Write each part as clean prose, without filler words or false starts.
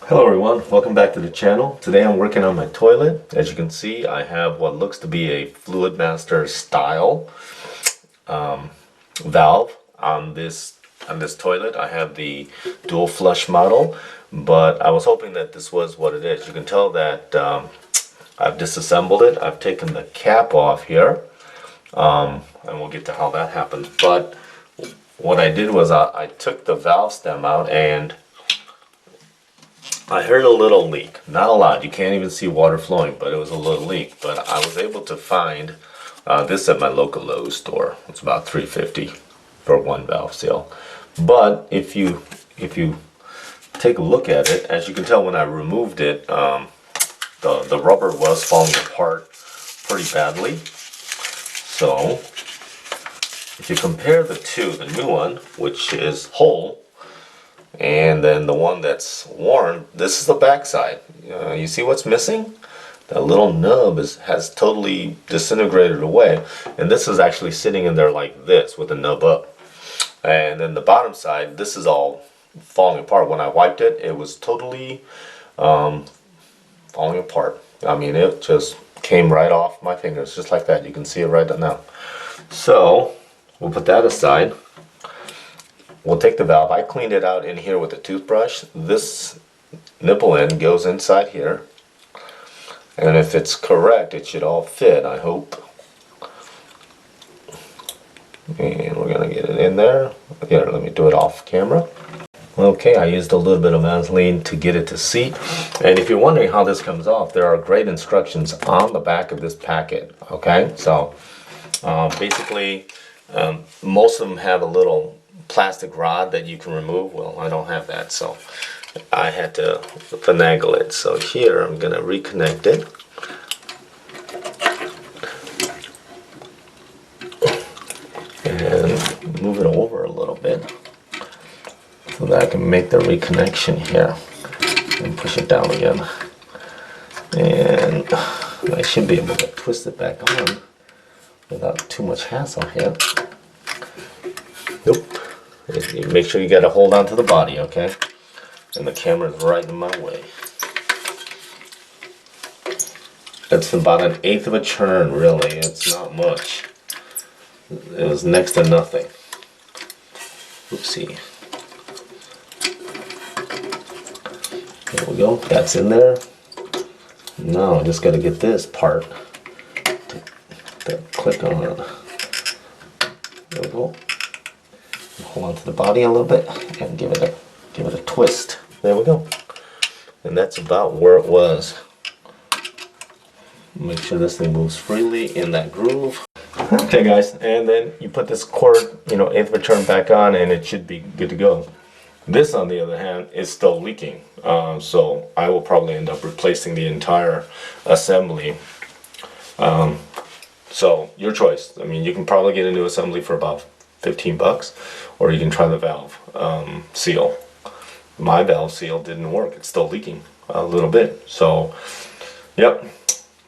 Hello everyone, welcome back to the channel. Today I'm working on my toilet. As you can see, I have what looks to be a Fluidmaster style valve on this toilet. I have the dual flush model, but I was hoping that this was what it is. You can tell that I've disassembled it. I've taken the cap off here, and we'll get to how that happens. But what I did was I took the valve stem out and I heard a little leak, not a lot. You can't even see water flowing, but it was a little leak. But I was able to find this at my local Lowe's store. It's about $3.50 for one valve seal. But if you take a look at it, as you can tell when I removed it, the rubber was falling apart pretty badly. So if you compare the two, the new one, which is whole, and then the one that's worn, this is the back side. You see what's missing? That little nub has totally disintegrated away, and this is actually sitting in there like this with the nub up. And then the bottom side, this is all falling apart. When I wiped it, it was totally falling apart. I mean, it just came right off my fingers, just like that. You can see it right now. So we'll put that aside. We'll take the valve. I cleaned it out in here with a toothbrush. This nipple end goes inside here. And if it's correct, it should all fit, I hope. And we're going to get it in there. Here, let me do it off camera. Okay, I used a little bit of Vaseline to get it to seat. And if you're wondering how this comes off, there are great instructions on the back of this packet. Okay, so basically, most of them have a little plastic rod that you can remove. Well, I don't have that, so I had to finagle it. So here I'm gonna reconnect it, and move it over a little bit so that I can make the reconnection here, and push it down again, and I should be able to twist it back on without too much hassle here. Nope. Make sure you got to hold on to the body, okay? And the camera's right in my way. It's about 1/8 of a turn, really. It's not much. It was next to nothing. Oopsie. There we go. That's in there. Now I just got to get this part to click on. There we go. Hold on to the body a little bit and give it a twist. There we go. And that's about where it was. Make sure this thing moves freely in that groove. Okay guys, and then you put this cord, 1/8 of a turn back on, and it should be good to go. This, on the other hand, is still leaking. So I will probably end up replacing the entire assembly. So your choice. I mean, you can probably get a new assembly for about $15, or you can try the valve seal. My valve seal didn't work. It's still leaking a little bit. So, yep.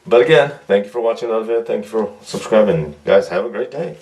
But again, thank you for watching another video. Thank you for subscribing. Guys, have a great day.